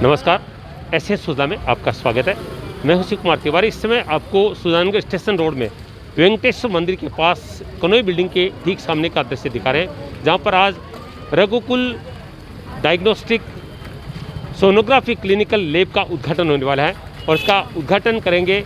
नमस्कार, एसएस सुधा में आपका स्वागत है। मैं हूं शिव कुमार तिवारी। इस समय आपको सुजानगढ़ स्टेशन रोड में वेंकटेश्वर मंदिर के पास कनोई बिल्डिंग के ठीक सामने का दृश्य दिखा रहे हैं, जहां पर आज रघुकुल डायग्नोस्टिक सोनोग्राफी क्लिनिकल लैब का उद्घाटन होने वाला है। और इसका उद्घाटन करेंगे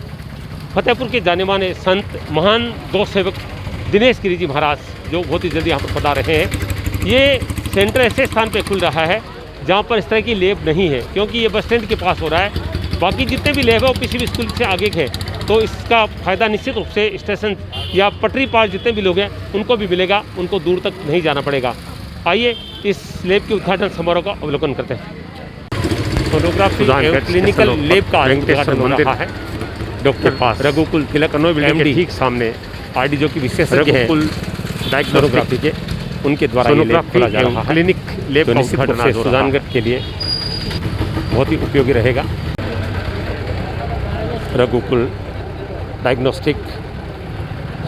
फतेहपुर के जाने माने संत महान गौ सेवक दिनेश गिरी जी महाराज, जो बहुत ही जल्दी यहाँ पर पधार रहे हैं। ये सेंटर ऐसे स्थान पर खुल रहा है जहाँ पर इस तरह की लैब नहीं है, क्योंकि ये बस स्टैंड के पास हो रहा है। बाकी जितने भी लैब है वो किसी भी स्कूल से आगे के हैं, तो इसका फ़ायदा निश्चित रूप से स्टेशन या पटरी पार जितने भी लोग हैं उनको भी मिलेगा, उनको दूर तक नहीं जाना पड़ेगा। आइए इस लैब के उद्घाटन समारोह का अवलोकन करते हैं। सोनोग्राफी क्लिनिकल लैब का उद्घाटन हो रहा है डॉक्टर पास रघुकुल तिलक कनोई बिल्डिंग के ठीक सामने आरडी जो कि विशेषज्ञ हैं डायग्नोस्टिक के, उनके द्वारा सोनोग्राफी जा रहा है। क्लिनिक लैब का उद्घाटन सुजानगढ़ के लिए बहुत ही उपयोगी रहेगा। रघुकुल डायग्नोस्टिक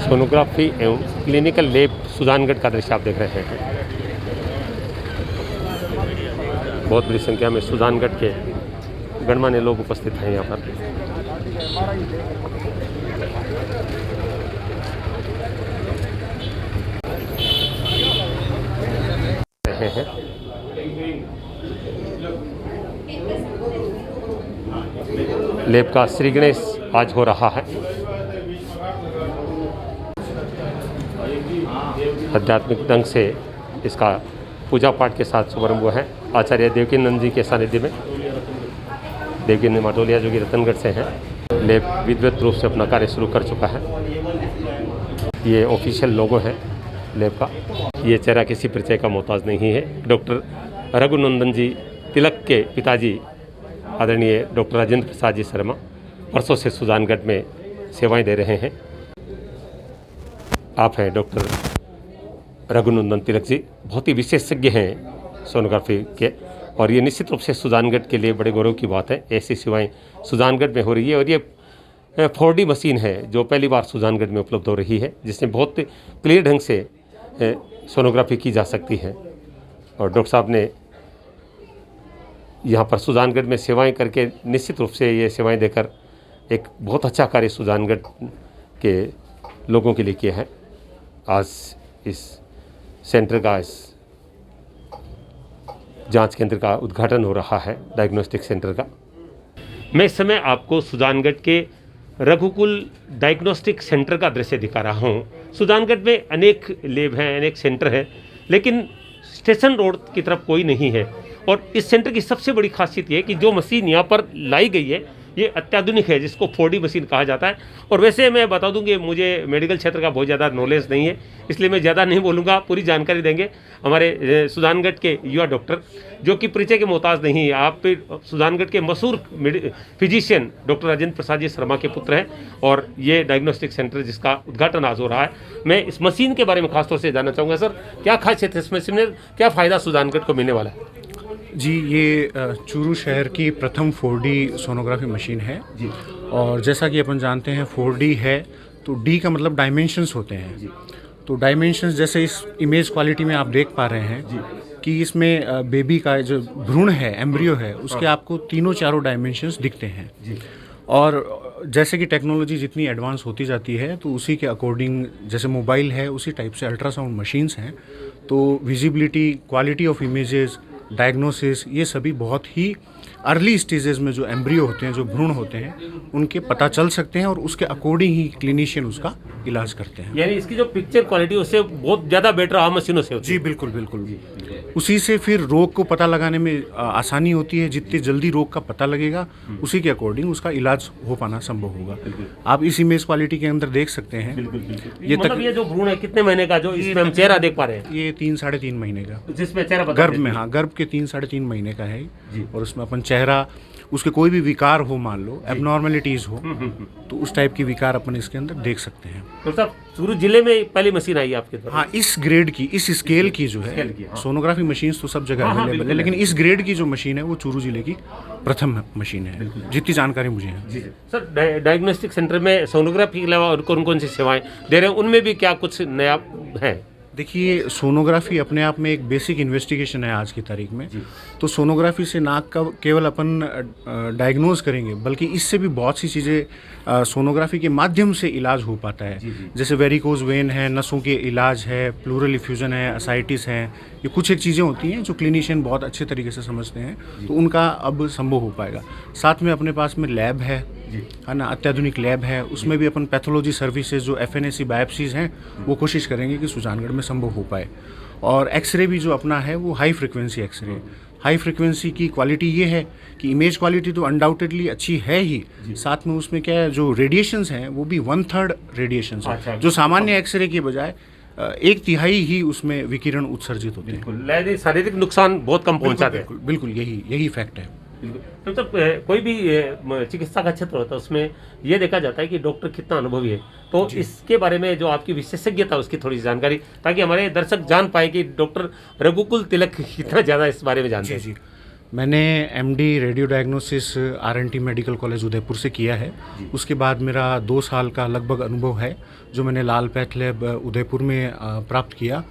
सोनोग्राफी एवं क्लिनिकल लैब सुजानगढ़ का दृश्य आप देख रहे हैं। बहुत बड़ी संख्या में सुजानगढ़ के गणमान्य लोग उपस्थित हैं यहाँ पर। हैं लैब का श्री गणेश आज हो रहा है। आध्यात्मिक ढंग से इसका पूजा पाठ के साथ शुभारंभ हुआ है। आचार्य देवकीनंद जी के सानिध्य में। देवकीनंद माटोलिया जो कि रतनगढ़ से हैं, लैब विधिवत रूप से अपना कार्य शुरू कर चुका है। ये ऑफिशियल लोगो है लैब का। ये चेहरा किसी परिचय का मोहताज नहीं है। डॉक्टर रघुनंदन जी तिलक के पिताजी आदरणीय डॉक्टर राजेंद्र प्रसाद जी शर्मा वर्षों से सुजानगढ़ में सेवाएं दे रहे हैं। आप हैं डॉक्टर रघुनंदन तिलक जी, बहुत ही विशेषज्ञ हैं सोनोग्राफी के, और ये निश्चित रूप से सुजानगढ़ के लिए बड़े गौरव की बात है। ऐसी सेवाएं सुजानगढ़ में हो रही है, और ये 4D मशीन है जो पहली बार सुजानगढ़ में उपलब्ध हो रही है, जिसमें बहुत क्लियर ढंग से सोनोग्राफी की जा सकती है। और डॉक्टर साहब ने यहाँ पर सुजानगढ़ में सेवाएं करके निश्चित रूप से ये सेवाएं देकर एक बहुत अच्छा कार्य सुजानगढ़ के लोगों के लिए किया है। आज इस सेंटर का, इस जांच केंद्र का उद्घाटन हो रहा है, डायग्नोस्टिक सेंटर का। मैं इस समय आपको सुजानगढ़ के रघुकुल डायग्नोस्टिक सेंटर का दृश्य दिखा रहा हूँ। सुजानगढ़ में अनेक लैब हैं, अनेक सेंटर हैं, लेकिन स्टेशन रोड की तरफ कोई नहीं है। और इस सेंटर की सबसे बड़ी खासियत ये है कि जो मशीन यहाँ पर लाई गई है ये अत्याधुनिक है, जिसको 4D मशीन कहा जाता है। और वैसे मैं बता दूं कि मुझे मेडिकल क्षेत्र का बहुत ज़्यादा नॉलेज नहीं है, इसलिए मैं ज़्यादा नहीं बोलूँगा। पूरी जानकारी देंगे हमारे सुजानगढ़ के युवा डॉक्टर, जो कि परिचय के मोहताज नहीं है। आप सुजानगढ़ के मशहूर फिजिशियन डॉक्टर राजेंद्र प्रसाद जी शर्मा के पुत्र हैं, और ये डायग्नोस्टिक सेंटर जिसका उद्घाटन आज हो रहा है। मैं इस मशीन के बारे में खासतौर से जानना चाहूँगा। सर, क्या खासियत है इस मशीन में, क्या फ़ायदा सुजानगढ़ को मिलने वाला है? जी, ये चूरू शहर की प्रथम 4D सोनोग्राफी मशीन है जी। और जैसा कि अपन जानते हैं 4D है तो D का मतलब डायमेंशंस होते हैं जी। तो डायमेंशंस जैसे इस इमेज क्वालिटी में आप देख पा रहे हैं जी, कि इसमें बेबी का जो भ्रूण है, एम्ब्रियो है, उसके आपको तीनों चारों डायमेंशंस दिखते हैं जी। और जैसे कि टेक्नोलॉजी जितनी एडवांस होती जाती है तो उसी के अकॉर्डिंग, जैसे मोबाइल है उसी टाइप से अल्ट्रासाउंड मशीन्स हैं, तो visibility, quality of images, diagnosis, ये सभी बहुत ही अर्ली स्टेजेस में जो एम्ब्रियो होते हैं, जो भ्रूण होते हैं, उनके पता चल सकते हैं, और उसके अकॉर्डिंग ही क्लिनिशियन उसका इलाज करते हैं। यानी इसकी जो पिक्चर क्वालिटी उससे बहुत ज़्यादा बेटर आम मशीनों से होती है। जी बिल्कुल बिल्कुल जी। उसी से फिर रोग को पता लगाने में आसानी होती है। जितनी जल्दी रोग का पता लगेगा उसी के अकॉर्डिंग उसका इलाज हो पाना संभव होगा। आप इस इमेज क्वालिटी के अंदर देख सकते हैं। ये मतलब ये जो भ्रूण है कितने महीने का, जो इसमें हम चेहरा देख पा रहे हैं? ये 3-3.5 महीने का, जिसमें चेहरा गर्भ में, हाँ, गर्भ के 3-3.5 महीने का है। और उसमें अपन चेहरा, उसके कोई भी विकार हो, मान लो एबनॉर्मेलिटीज हो, तो उस टाइप की विकार अपन इसके अंदर देख सकते हैं। तो साहब, चूरू जिले में पहली मशीन आई आपके तरफ? हाँ, इस ग्रेड की, इस स्केल की जो है, सोनोग्राफी मशीन्स तो सब जगह अवेलेबल है, लेकिन इस ग्रेड की जो मशीन है वो चूरू जिले की प्रथम मशीन है, जितनी जानकारी मुझे है। सर, डायग्नोस्टिक सेंटर में सोनोग्राफी के अलावा और कौन कौन सी सेवाएं दे रहे हैं, उनमें भी क्या कुछ नया है? देखिए, सोनोग्राफी अपने आप में एक बेसिक इन्वेस्टिगेशन है आज की तारीख में। तो सोनोग्राफी से नाक का केवल अपन डायग्नोज करेंगे, बल्कि इससे भी बहुत सी चीज़ें सोनोग्राफी के माध्यम से इलाज हो पाता है। जैसे वेरिकोज वेन है, नसों के इलाज है, प्लूरल इफ्यूजन है, असाइटिस है, ये कुछ एक चीज़ें होती हैं जो क्लिनिशियन बहुत अच्छे तरीके से समझते हैं, तो उनका अब संभव हो पाएगा। साथ में अपने पास में लैब है ना, अत्याधुनिक लैब है, उसमें भी अपन पैथोलॉजी सर्विसेज जो FNAC बायोप्सीज हैं वो कोशिश करेंगे कि सुजानगढ़ में संभव हो पाए। और एक्सरे भी जो अपना है वो high frequency X-ray. High frequency की क्वालिटी ये है कि इमेज क्वालिटी तो अनडाउटेडली अच्छी है ही, साथ में उसमें क्या है, जो रेडिएशंस हैं वो भी 1/3 रेडिएशंस हैं, जो सामान्य एक्सरे के बजाय 1/3 ही उसमें विकिरण उत्सर्जित होते हैं। शारीरिक नुकसान बहुत कम पहुंचाते हैं। बिल्कुल यही फैक्ट है। तो कोई भी चिकित्सा का क्षेत्र होता है उसमें ये देखा जाता है कि डॉक्टर कितना अनुभवी है, तो इसके बारे में जो आपकी विशेषज्ञता उसकी थोड़ी जानकारी, ताकि हमारे दर्शक जान पाए कि डॉक्टर रघुकुल तिलक कितना ज़्यादा इस बारे में जानते हैं। जी, मैंने MD radio diagnosis RNT medical college Udaipur से किया है। उसके बाद मेरा 2 साल का लगभग अनुभव है जो मैंने लाल पैथ लैब उदयपुर में प्राप्त किया।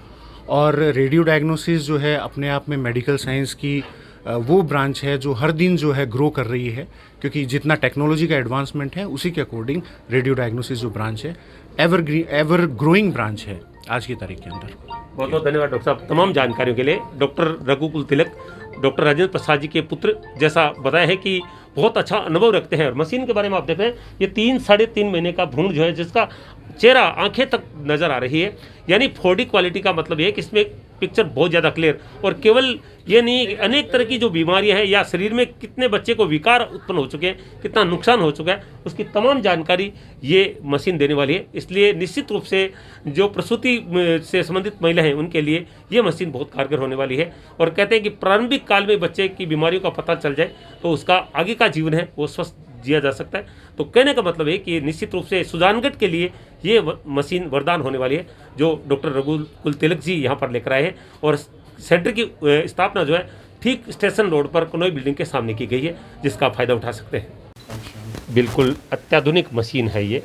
और रेडियो डायग्नोसिस जो है अपने आप में मेडिकल साइंस की वो ब्रांच है जो हर दिन जो है ग्रो कर रही है, क्योंकि जितना टेक्नोलॉजी का एडवांसमेंट है उसी के अकॉर्डिंग रेडियो डायग्नोसिस जो ब्रांच है एवर ग्रोइंग ब्रांच है आज की तारीख के अंदर। बहुत बहुत धन्यवाद डॉक्टर साहब तमाम जानकारियों के लिए। डॉक्टर रघुकुल तिलक डॉक्टर राजेंद्र प्रसाद जी के पुत्र, जैसा बताया है कि बहुत अच्छा अनुभव रखते हैं। और मशीन के बारे में आप देख रहे हैं, ये 3-3.5 महीने का भ्रूण जो है जिसका चेहरा आंखें तक नज़र आ रही है, यानी 4D क्वालिटी का मतलब ये है कि इसमें पिक्चर बहुत ज़्यादा क्लियर। और केवल ये नहीं, अनेक तरह की जो बीमारियां हैं या शरीर में कितने बच्चे को विकार उत्पन्न हो चुके हैं, कितना नुकसान हो चुका है, उसकी तमाम जानकारी ये मशीन देने वाली है। इसलिए निश्चित रूप से जो प्रसूति से संबंधित महिला हैं उनके लिए ये मशीन बहुत कारगर होने वाली है। और कहते हैं कि प्रारंभिक काल में बच्चे की बीमारियों का पता चल जाए तो उसका आगे का जीवन है वो स्वस्थ जिया जा सकता है। तो कहने का मतलब है कि निश्चित रूप से सुजानगढ़ के लिए ये मशीन वरदान होने वाली है जो डॉक्टर रघुकुल तिलक जी यहाँ पर लेकर आए हैं। और सेंटर की स्थापना जो है ठीक स्टेशन रोड पर कनोई बिल्डिंग के सामने की गई है, जिसका आप फायदा उठा सकते हैं। बिल्कुल अत्याधुनिक मशीन है ये,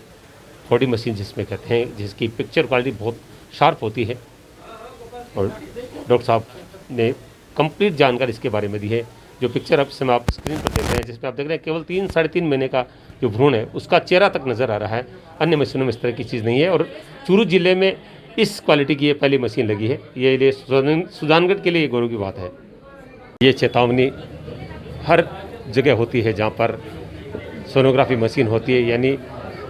4D मशीन जिसमें कहते हैं, जिसकी पिक्चर क्वालिटी बहुत शार्प होती है। और डॉक्टर साहब ने कंप्लीट जानकारी इसके बारे में दी है। जो पिक्चर अब समय आप स्क्रीन पर देख रहे हैं, जिसमें आप देख रहे हैं केवल 3-3.5 महीने का जो भ्रूण है उसका चेहरा तक नज़र आ रहा है। अन्य मशीनों में इस तरह की चीज़ नहीं है। और चूरू जिले में इस क्वालिटी की ये पहली मशीन लगी है, ये लिए सुजानगढ़ के लिए गौरव की बात है। ये चेतावनी हर जगह होती है जहाँ पर सोनोग्राफी मशीन होती है, यानी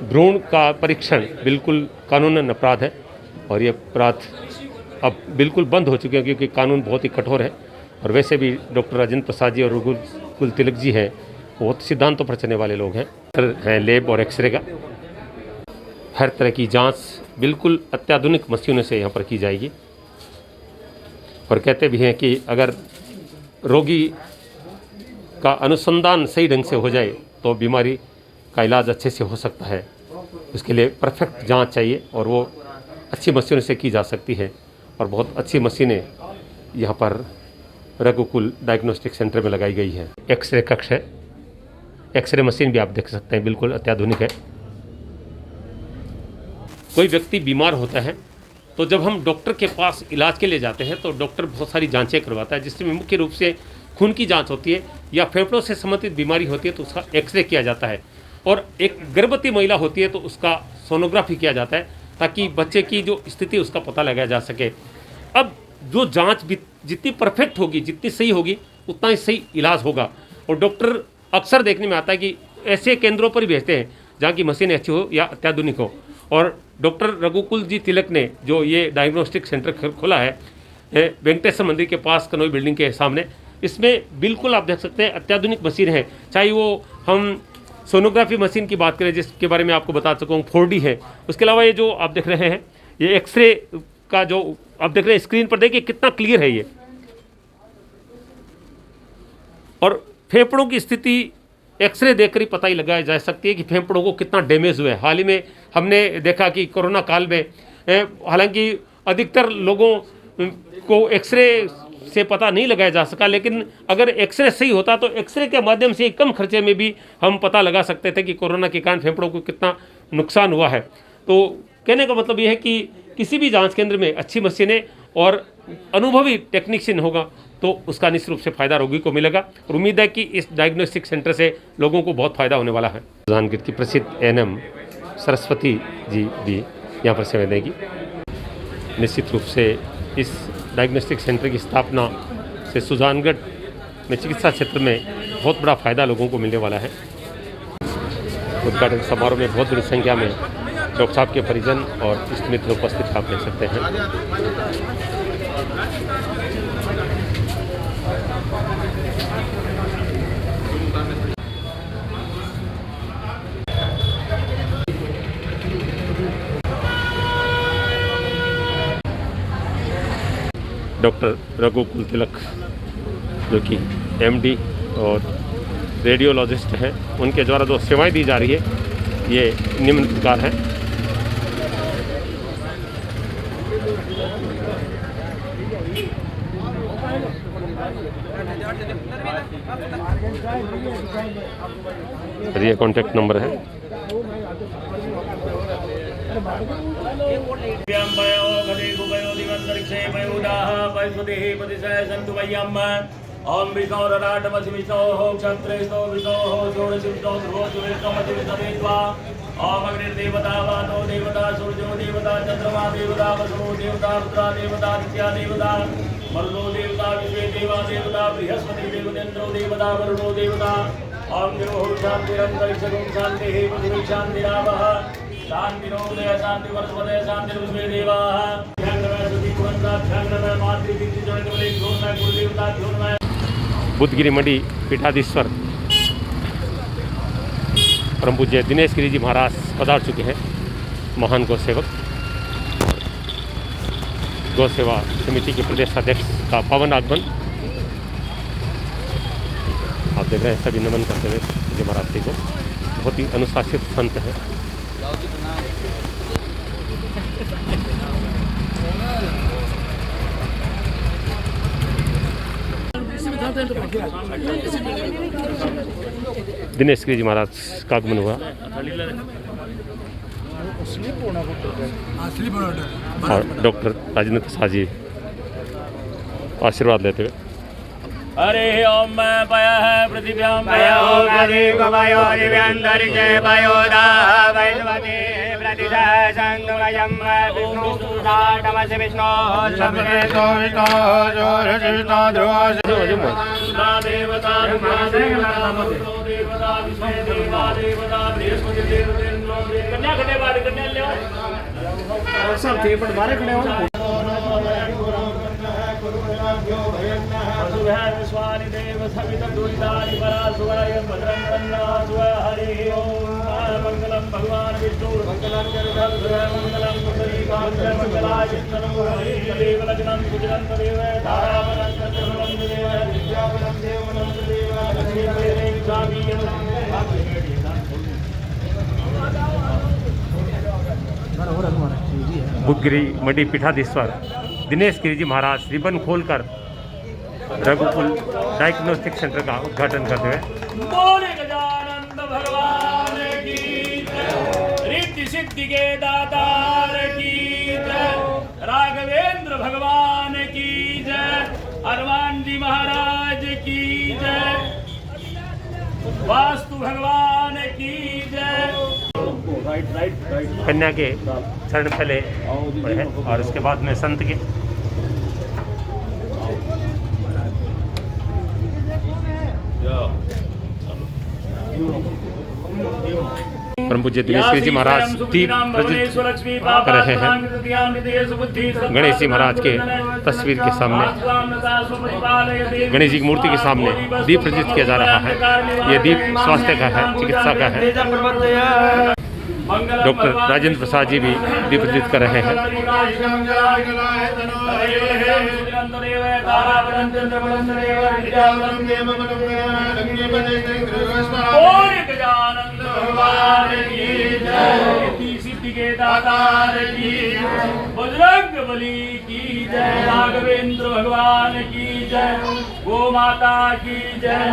भ्रूण का परीक्षण बिल्कुल कानूनन अपराध है। और ये अपराध अब बिल्कुल बंद हो चुके हैं क्योंकि कानून बहुत ही कठोर है। और वैसे भी डॉक्टर राजेंद्र प्रसाद जी और रघुकुल तिलक जी हैं, बहुत सिद्धांतों पर चलने वाले लोग हैं। लैब और एक्सरे का हर तरह की जांच बिल्कुल अत्याधुनिक मशीनों से यहाँ पर की जाएगी। और कहते भी हैं कि अगर रोगी का अनुसंधान सही ढंग से हो जाए तो बीमारी का इलाज अच्छे से हो सकता है। उसके लिए परफेक्ट जांच चाहिए और वो अच्छी मशीनों से की जा सकती है। और बहुत अच्छी मशीनें यहाँ पर रघुकुल डायग्नोस्टिक सेंटर में लगाई गई है। एक्सरे कक्ष है, एक्सरे मशीन भी आप देख सकते हैं, बिल्कुल अत्याधुनिक है। कोई व्यक्ति बीमार होता है तो जब हम डॉक्टर के पास इलाज के लिए जाते हैं तो डॉक्टर बहुत सारी जांचें करवाता है, जिसमें मुख्य रूप से खून की जांच होती है या फेफड़ों से संबंधित बीमारी होती है तो उसका एक्सरे किया जाता है। और एक गर्भवती महिला होती है तो उसका सोनोग्राफी किया जाता है ताकि बच्चे की जो स्थिति उसका पता लगाया जा सके। अब जो जांच जितनी परफेक्ट होगी, जितनी सही होगी, उतना ही सही इलाज होगा। और डॉक्टर अक्सर देखने में आता है कि ऐसे केंद्रों पर भेजते हैं जहाँ की मशीन अच्छी हो या अत्याधुनिक हो। और डॉक्टर रघुकुल जी तिलक ने जो ये डायग्नोस्टिक सेंटर खोला है वेंकटेश्वर मंदिर के पास कनोई बिल्डिंग के सामने, इसमें बिल्कुल आप देख सकते हैं अत्याधुनिक मशीन है। चाहे वो हम सोनोग्राफी मशीन की बात करें जिसके बारे में आपको बता सकूँ 4D है, उसके अलावा ये जो आप देख रहे हैं ये एक्सरे का जो आप देख रहे हैं स्क्रीन पर, देखिए कितना क्लियर है ये। और फेफड़ों की स्थिति एक्सरे देखकर ही पता ही लगाया जा सकती है कि फेफड़ों को कितना डैमेज हुआ है। हाल ही में हमने देखा कि कोरोना काल में हालांकि अधिकतर लोगों को एक्सरे से पता नहीं लगाया जा सका, लेकिन अगर एक्सरे सही होता तो एक्सरे के माध्यम से कम खर्चे में भी हम पता लगा सकते थे कि कोरोना के कारण फेफड़ों को कितना नुकसान हुआ है। तो कहने का मतलब यह है कि किसी भी जांच केंद्र में अच्छी मशीनें और अनुभवी टेक्नीशियन होगा तो उसका निश्चित रूप से फ़ायदा रोगी को मिलेगा और उम्मीद है कि इस डायग्नोस्टिक सेंटर से लोगों को बहुत फ़ायदा होने वाला है। सुजानगढ़ की प्रसिद्ध एएनएम सरस्वती जी भी यहाँ पर सेवा देगी। निश्चित रूप से इस डायग्नोस्टिक सेंटर की स्थापना से सुजानगढ़ में चिकित्सा क्षेत्र में बहुत बड़ा फ़ायदा लोगों को मिलने वाला है। उद्घाटन समारोह में बहुत बड़ी संख्या में डॉक्टर साहब के परिजन और इष्ट मित्र उपस्थित आप देख सकते हैं। डॉक्टर रघुकुल तिलक जो कि एमडी और रेडियोलॉजिस्ट हैं, उनके द्वारा जो सेवाएं दी जा रही है ये निम्न प्रकार है। ये कॉन्टैक्ट नंबर है। ओम विष्णु राटमसि विष्णोः क्षत्रेस्तो विष्णोः षोडश विष्णो ध्रुवो विष्णुमति विष्णुदेवा ओम अग्निर्देवता वातो देवता सूर्यो देवता चंद्रमा देवता वसुः देवता रुद्रा देवता आदित्य देवता मरुतो देवता विश्वे देवा देवता बृहस्पति देवतेन्द्रो देवता वरुणो देवता ओम द्योः शान्तिरन्तरिक्षं शान्तिः पृथिवी शान्तिरावः शान्तिरोदय शान्ति वनस्पतय शान्ति विश्वे देवाः ध्यानमय सुधि कुवंता ध्यानमय मातृदीप्ति जनकमले ध्योनमय गुरुदेवता ध्योनमय। बुद्धगिरी मंडी पीठाधीश्वर परम पूज्य दिनेश गिरी जी महाराज पधार चुके हैं। महान गौ सेवक गौ सेवा समिति के प्रदेश अध्यक्ष का पावन आगमन आप देख रहे हैं। सभी नमन करते हुए जी महाराज जी को, बहुत ही अनुशासित संत है। दिनेश गिरी जी महाराज का आगमन हुआ और डॉक्टर राजेंद्र प्रसाद जी आशीर्वाद लेते हुए। हरे ओम पय पृथिव्यां पयो गदे गवयो दिव्यंतरिक्षे पयोदा वैश्वते प्रतिशा संगमयं विष्णु सुराटमसि विष्णो शब्देतो विष्णो जोरजिष्णो ध्रुवो देवता देवता विश्वे देवा देवता बृहस्पति देवतेन्द्रो कन्या खड़े बाद कन्या ले सब थे पर बारे खड़े हो स्वानि देव सविता दुरितानि परासुराय भद्रं कन्नासु हरि ओम मंगलम भगवान विष्णु मंगलम जगदम्ब मंगलम पुंडरीकाक्ष मंगलाय विष्णु हरि देव लग्नं गुजरं देव धारावनं चंद्रवनं देव विद्यावनं देवनं देव लक्ष्मी देवी स्वामी बुद्धगिरी मंडी पीठाधीश्वर दिनेश गिरी जी महाराज रिबन खोलकर रघुकुल डायग्नोस्टिक सेंटर का उद्घाटन करते हुए। बोले गजानंद भगवान की जय, रिद्धि सिद्धि के दातार की जय, राघवेंद्र भगवान की जय, हनुमान जी महाराज की जय, वास्तु भगवान की जय। कन्या के चरण पहले है और उसके बाद में संत के। परम पूज्य दिनेश गिरी जी महाराज दीप प्रज्वलित कर रहे हैं। गणेश जी महाराज के तस्वीर के सामने, गणेश जी की मूर्ति के सामने दीप प्रज्वलित किया जा रहा है। ये दीप स्वास्थ्य का है, चिकित्सा का है। डॉक्टर राजेंद्र प्रसाद जी भी दीप प्रज्वलित कर रहे हैं। के दातार की बजरंग बली की जय, राघवेंद्र भगवान की जय, गो माता की जय।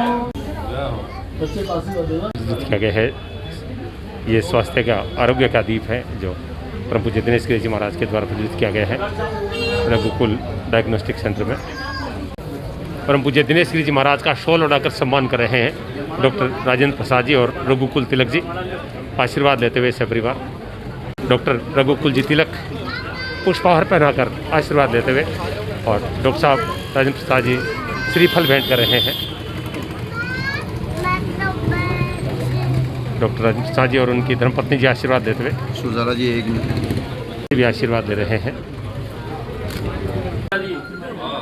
क्या है, ये स्वास्थ्य का आरोग्य का दीप है जो परम पूज्य दिनेश गिरी जी महाराज के द्वारा प्रज्वलित किया गया है रघुकुल डायग्नोस्टिक सेंटर में। परम पूज्य दिनेश गिरी जी महाराज का शॉल उड़ाकर सम्मान कर रहे हैं डॉक्टर राजेंद्र प्रसाद जी और रघुकुल तिलक जी। आशीर्वाद लेते हुए सपरिवार डॉक्टर रघुकुल जी तिलक पुष्पहार पहनाकर आशीर्वाद लेते हुए और डॉक्टर साहब राजेंद्र प्रसाद जी श्रीफल भेंट कर रहे हैं। डॉक्टर राजेंद्र प्रसाद जी और उनकी धर्मपत्नी जी आशीर्वाद देते हुए, सुजारा जी एक मिनट भी आशीर्वाद दे रहे हैं।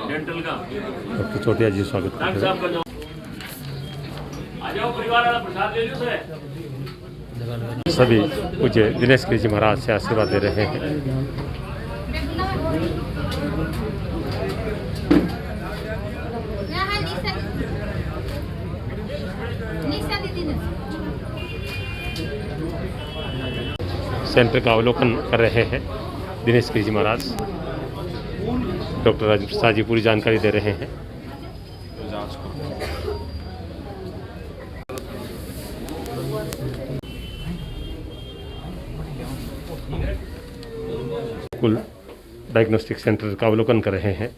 डेंटल का डॉक्टर चौटिया जी स्वागत करते हुए। आ जाओ परिवार वाला प्रसाद ले लो से। सभी पूज्य दिनेश गिरी जी महाराज से आशीर्वाद दे रहे हैं। सेंटर का अवलोकन कर रहे हैं दिनेश गिरी जी महाराज। डॉक्टर राजेंद्र प्रसाद जी पूरी जानकारी दे रहे हैं। कुल डायग्नोस्टिक सेंटर का अवलोकन कर रहे हैं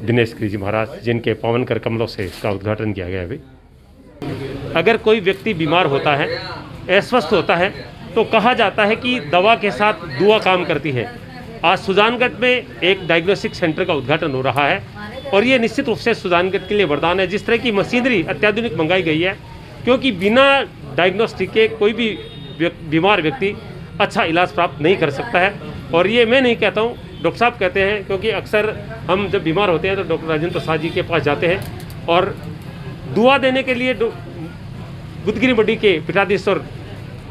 दिनेश गिरी जी महाराज, जिनके पावन कर कमलों से इसका उद्घाटन किया गया अभी। अगर कोई व्यक्ति बीमार होता है, अस्वस्थ होता है, तो कहा जाता है कि दवा के साथ दुआ काम करती है। आज सुजानगढ़ में एक डायग्नोस्टिक सेंटर का उद्घाटन हो रहा है और ये निश्चित रूप से सुजानगढ़ के लिए वरदान है। जिस तरह की मशीनरी अत्याधुनिक मंगाई गई है, क्योंकि बिना डायग्नोस्टिक के कोई भी बीमार व्यक्ति अच्छा इलाज प्राप्त नहीं कर सकता है। और ये मैं नहीं कहता हूँ, डॉक्टर साहब कहते हैं, क्योंकि अक्सर हम जब बीमार होते हैं तो डॉक्टर राजेंद्र प्रसाद जी के पास जाते हैं और दुआ देने के लिए बुद्धगिरी मड्डी के पीठाधीश्वर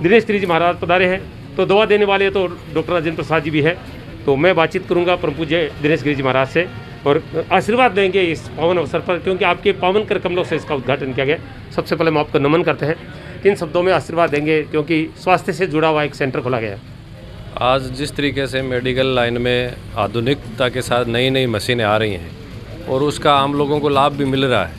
दिनेश गिरी जी महाराज पधारे हैं। तो दुआ देने वाले तो डॉक्टर राजेंद्र प्रसाद जी भी है। तो मैं बातचीत करूंगा परम पूज्य दिनेश गिरी जी महाराज से और आशीर्वाद देंगे इस पावन अवसर पर, क्योंकि आपके पावन कर कमलों से इसका उद्घाटन किया गया। सबसे पहले हम आपको नमन करते हैं। किन शब्दों में आशीर्वाद देंगे, क्योंकि स्वास्थ्य से जुड़ा हुआ एक सेंटर खोला गया है। आज जिस तरीके से मेडिकल लाइन में आधुनिकता के साथ नई नई मशीनें आ रही हैं और उसका आम लोगों को लाभ भी मिल रहा है,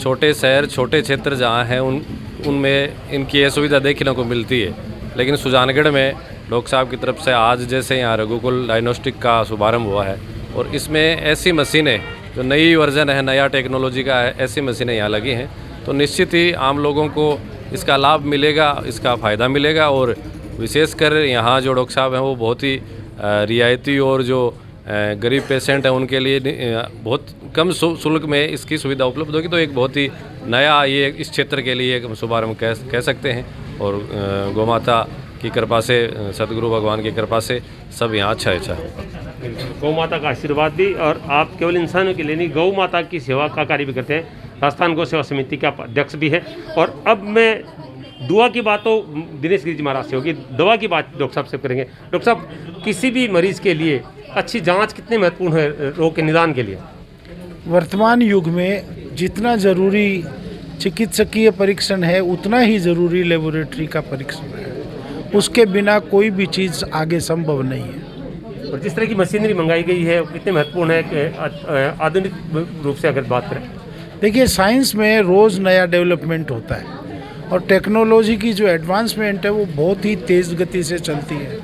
छोटे शहर छोटे क्षेत्र जहाँ हैं उनमें इनकी ये सुविधा देखने को मिलती है। लेकिन सुजानगढ़ में डॉक्टर साहब की तरफ से आज जैसे यहाँ रघुकुल डायग्नोस्टिक का शुभारंभ हुआ है और इसमें ऐसी मशीनें जो नई वर्जन है, नया टेक्नोलॉजी का है, ऐसी मशीनें यहाँ लगी हैं, तो निश्चित ही आम लोगों को इसका लाभ मिलेगा, इसका फ़ायदा मिलेगा। और विशेषकर यहाँ जो डॉक्टर साहब हैं वो बहुत ही रियायती और जो गरीब पेशेंट हैं उनके लिए बहुत कम शुल्क में इसकी सुविधा उपलब्ध होगी। तो एक बहुत ही नया ये इस क्षेत्र के लिए एक शुभारंभ कह सकते हैं। और गौ माता की कृपा से, सदगुरु भगवान की कृपा से सब यहाँ अच्छा है। गौ माता का आशीर्वाद भी, और आप केवल इंसानों के लिए नहीं, गौ माता की सेवा का कार्य भी करते हैं। राजस्थान गौ सेवा समिति के अध्यक्ष भी हैं। और अब मैं दुआ की बात तो दिनेश गिरी जी महाराज से होगी, दवा की बात डॉक्टर साहब से करेंगे। डॉक्टर साहब, किसी भी मरीज के लिए अच्छी जांच कितनी महत्वपूर्ण है रोग के निदान के लिए? वर्तमान युग में जितना ज़रूरी चिकित्सकीय परीक्षण है उतना ही ज़रूरी लेबोरेटरी का परीक्षण है। उसके बिना कोई भी चीज़ आगे संभव नहीं है। और जिस तरह की मशीनरी मंगाई गई है कितनी महत्वपूर्ण है कि आधुनिक रूप से अगर बात करें? देखिए, साइंस में रोज़ नया डेवलपमेंट होता है और टेक्नोलॉजी की जो एडवांसमेंट है वो बहुत ही तेज़ गति से चलती है।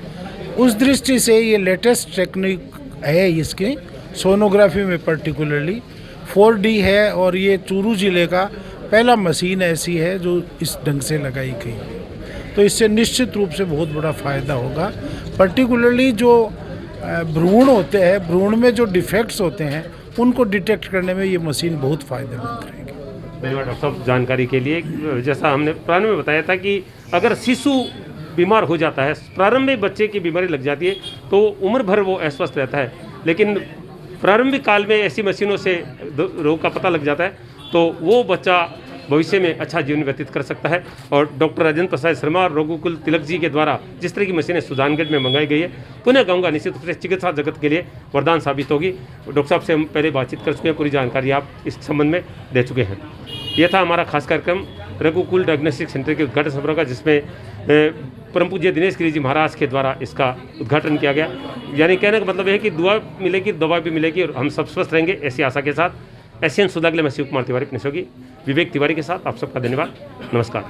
उस दृष्टि से ये लेटेस्ट टेक्निक है इसकी सोनोग्राफी में, पर्टिकुलरली 4D है। और ये चूरू ज़िले का पहला मशीन ऐसी है जो इस ढंग से लगाई गई है। तो इससे निश्चित रूप से बहुत बड़ा फ़ायदा होगा। पर्टिकुलरली जो भ्रूण होते हैं, भ्रूण में जो डिफेक्ट्स होते हैं उनको डिटेक्ट करने में ये मशीन बहुत फ़ायदेमंद रहेगी। धन्यवाद डॉक्टर साहब जानकारी के लिए। जैसा हमने प्रारंभ में बताया था कि अगर शिशु बीमार हो जाता है, प्रारंभ में बच्चे की बीमारी लग जाती है तो उम्र भर वो अस्वस्थ रहता है, लेकिन प्रारंभिक काल में ऐसी मशीनों से रोग का पता लग जाता है तो वो बच्चा भविष्य में अच्छा जीवन व्यतीत कर सकता है। और डॉक्टर राजेंद्र प्रसाद शर्मा और रघुकुल तिलक जी के द्वारा जिस तरह की मशीनें सुजानगढ़ में मंगाई गई है, पुनः कहूँगा निश्चित रूप से चिकित्सा जगत के लिए वरदान साबित होगी। डॉक्टर साहब से हम पहले बातचीत कर चुके हैं, पूरी जानकारी आप इस संबंध में दे चुके हैं। यह था हमारा खास कार्यक्रम रघुकुल डायग्नोस्टिक सेंटर के उद्घाटन समारोह का, जिसमें परम पूज्य दिनेश गिरी जी महाराज के द्वारा इसका उद्घाटन किया गया। यानी कहने का मतलब है कि दुआ मिलेगी, दवा भी मिलेगी और हम सब स्वस्थ रहेंगे, ऐसी आशा के साथ। एशियन सुधा के लिए मैं शिव कुमार तिवारी, अपने सहयोगी विवेक तिवारी के साथ आप सबका धन्यवाद। नमस्कार।